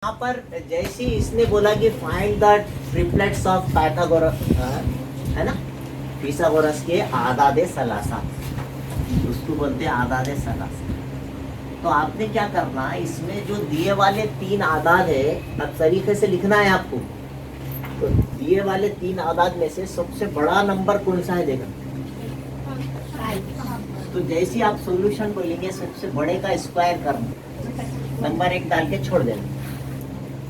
यहाँ पर जैसे ही इसने बोला कि find the triplets of Pythagoras, है ना, पिथागोरस के आदादे सलासा, उसको बोलते हैं आदादे सलासा। तो आपने क्या करना है, इसमें जो दिए वाले तीन आदाद है अब तरीके से लिखना है आपको। तो दिए वाले तीन आदाद में से सबसे बड़ा नंबर कौन सा है देखना। तो जैसे आप सॉल्यूशन बोलेंगे सबसे बड़े का स्क्वायर करना, नंबर एक डाल के छोड़ देना,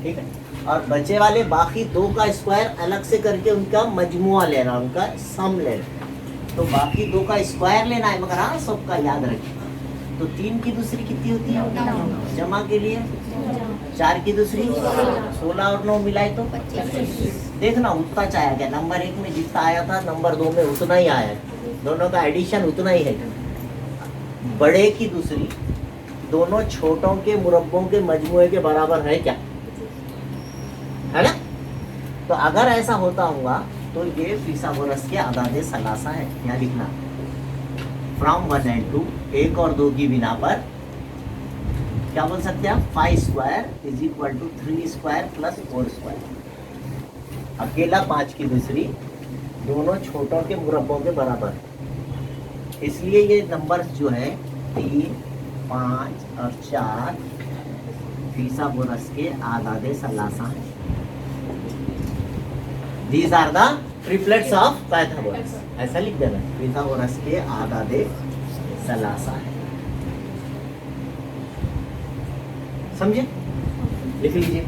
ठीक है। और बचे वाले बाकी दो का स्क्वायर अलग से करके उनका मजमुआ लेना, उनका सम लेना। तो बाकी दो का स्क्वायर लेना है, मगर हाँ सबका याद रखिए। तो 3 की दूसरी कितनी होती है जमा के लिए, 4 की दूसरी 16 और 9 मिलाए तो 25। देखना उतना चाहे क्या, नंबर 1 में जितना आया था नंबर 2 में उतना ही आया है, दोनों का एडिशन उतना ही है। बड़े की दूसरी दोनों छोटों के मुरब्बों के मजमुए के बराबर है क्या, है ना। तो अगर ऐसा होता होगा तो ये पिथागोरस के आदादे सलासा है। यहाँ लिखना फ्रॉम 1 and 2, 1 और 2 की बिना पर क्या बोल सकते हैं आप, 5 square is equal to 3 square plus 4 square. अकेला 5 की दूसरी दोनों छोटों के मुरब्बों के बराबर, इसलिए ये नंबर जो है 3, 5 और 4 पिथागोरस के आदादे सलासा है। These are the triplets of Pythagoras, ऐसा लिख देना, पिथागोरस के आदादे सलासा है। समझे, लिख लीजिए।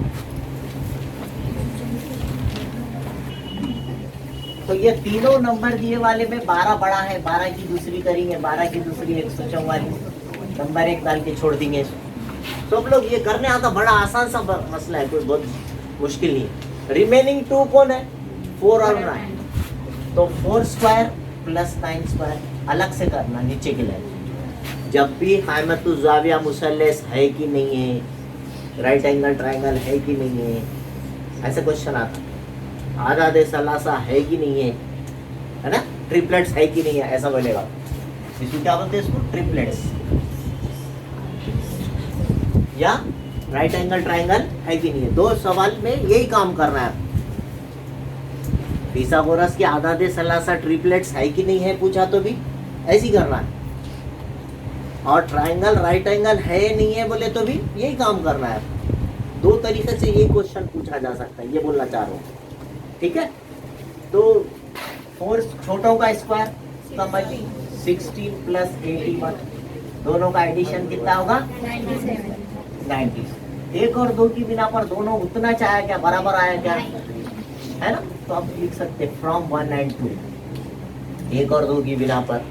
तो ये तीनों नंबर दिए वाले में 12 बड़ा है, 12 की दूसरी करेंगे, 12 की दूसरी 144, नंबर 1 डाल के छोड़ देंगे। सब लोग ये करने आता, बड़ा आसान सा मसला है, कोई बहुत मुश्किल नहीं है। रिमेनिंग 2 कौन है, 4 और 9। तो 4 स्क्वायर प्लस 9 स्क्वायर अलग से करना नीचे के लिए। जब भी कायमतुज़ ज़ाविया मुसल्लस है कि नहीं है, राइट एंगल ट्रायंगल है कि नहीं है, ऐसे क्वेश्चन आता, आदादे सलासा है कि नहीं है ना, ट्रिपलेट्स है कि नहीं है, ऐसा बोलेगा। इसको क्या बोलते हैं, इसको ट्रिपलेट्स, या राइट एंगल ट्रायंगल है कि नहीं है। 2 सवाल में यही काम करना है। पिथागोरस के आदादे सलासा ट्रिपलेट्स है कि नहीं है पूछा तो भी ऐसी करना है, और ट्रायंगल राइट एंगल है नहीं है बोले तो भी यही काम करना है। 2 तरीके से ये क्वेश्चन पूछा जा सकता है, ये बोलना चाह रहा हूँ, ठीक है। तो 4 छोटों का स्क्वायर समझ 16 प्लस 81, दोनों का एडिशन कितना होगा 90। 1 और 2 की बिना पर दोनों उतना चाहे क्या, बराबर आया क्या, है ना। तो आप लिख सकते हैं फ्रॉम 1 and 2, 1 और 2 की बिना पर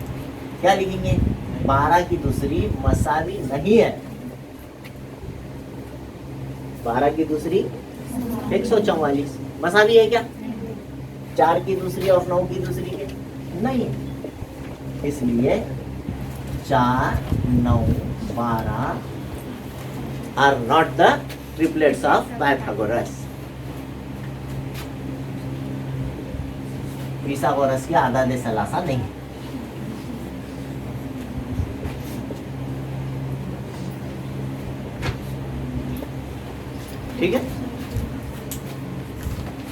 क्या लिखेंगे, 12 की दूसरी मसावी नहीं है, 12 की दूसरी 144 मसावी है क्या, 4 की दूसरी और 9 की दूसरी के नहीं है, इसलिए 4, 9, 12 are not the triplets of Pythagoras. Pythagoras के आदादे सलासा नहीं। ठीक है।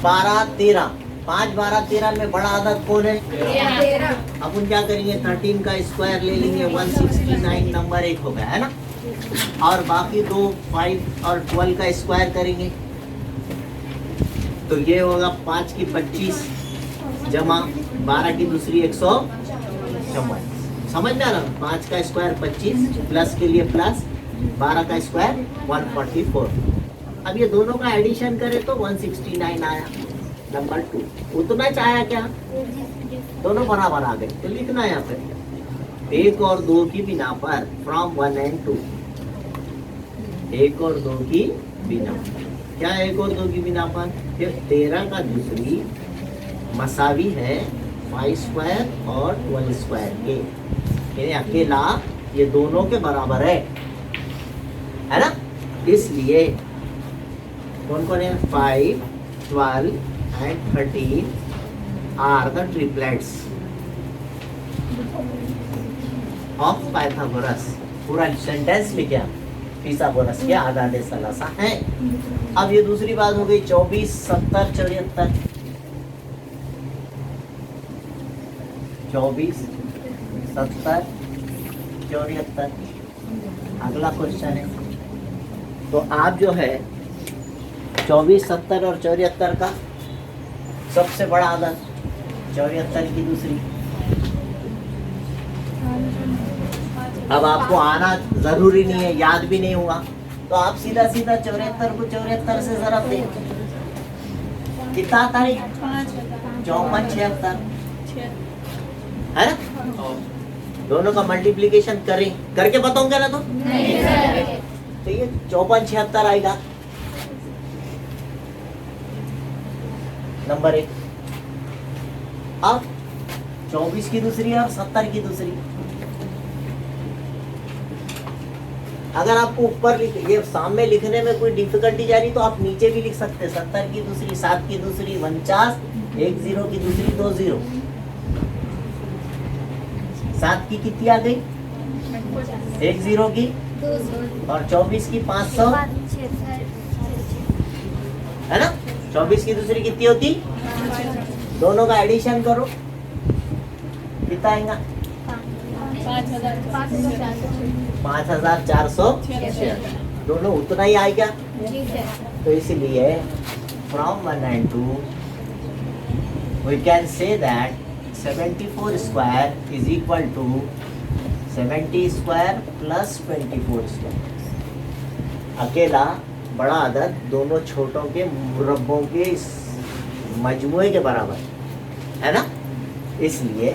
12, 13, 5, 12, 13 में बड़ा आदद कौन है, 13। अपन क्या करेंगे, 13 का स्क्वायर ले लेंगे, 169 नंबर 1 हो गया, है ना। और बाकी 2, 5 और 12 का स्क्वायर करेंगे तो ये होगा 5 की 25 जमा 12 की दूसरी 144। समझ में आ रहा, 5 का स्क्वायर 25 प्लस के लिए प्लस, 12 का स्क्वायर 144। अब ये दोनों का एडिशन करें तो 169 आया, नंबर 2 उतना चाहे क्या, दोनों बराबर आ गए। तो लिखना है यहाँ पे 1 और 2 की बिना पर फ्रॉम 1 and 2, 1 और 2 की बिना, क्या 1 और 2 की बिना पर, फिर 13 का दूसरी मसावी है 5 स्क्वायर और 12 स्क्वायर के, यानी अकेला ये दोनों के बराबर है ना। इसलिए कौन कौन है, 5, 12 and 13 are the triplets of Pythagoras. पूरा सेंटेंस लिखे आप, फिसागोरस के आदादे सलासा हैं। अब ये दूसरी बात हो गई 24, 70, 74। 24, 70, 74। अगला क्वेश्चन है, तो आप जो है 24, 70 और 74 का सबसे बड़ा आदद 74 की दूसरी। अब आपको आना जरूरी नहीं है, याद भी नहीं हुआ, तो आप सीधा 74 को 74 से जरब दें। कितना तारीख 54, 76 है ना। दोनों का मल्टीप्लिकेशन करें, करके बताऊंगा ना तो तो ये 54, 76 आएगा नंबर 1। अब 24 की दूसरी और 70 की दूसरी, अगर आपको ऊपर ये सामने लिखने में कोई डिफिकल्टी जा रही तो आप नीचे भी लिख सकते हैं। 70 की दूसरी, 7 की दूसरी 49, 10 की दूसरी 20। 7 की कितनी आ गई 10 की, और 24 की 500 है ना। 24 की दूसरी कितनी होती, दोनों का एडिशन करो कितना आएगा 5400। दोनों उतना ही आएगा, तो इसलिए from 1 and 2 we can say that 74 square is equal to 70 square plus 24 square। अकेला बड़ा अदद दोनों छोटों के मुरब्बों के मजमुए के बराबर है ना, इसलिए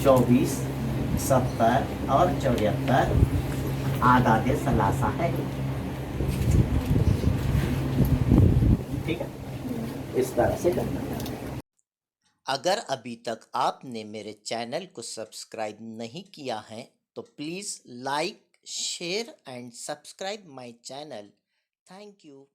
24, 70 और 74 आदादे सलासा है। ठीक है, इस तरह से करना। अगर अभी तक आपने मेरे चैनल को सब्सक्राइब नहीं किया है तो please like, share and subscribe my channel. Thank you.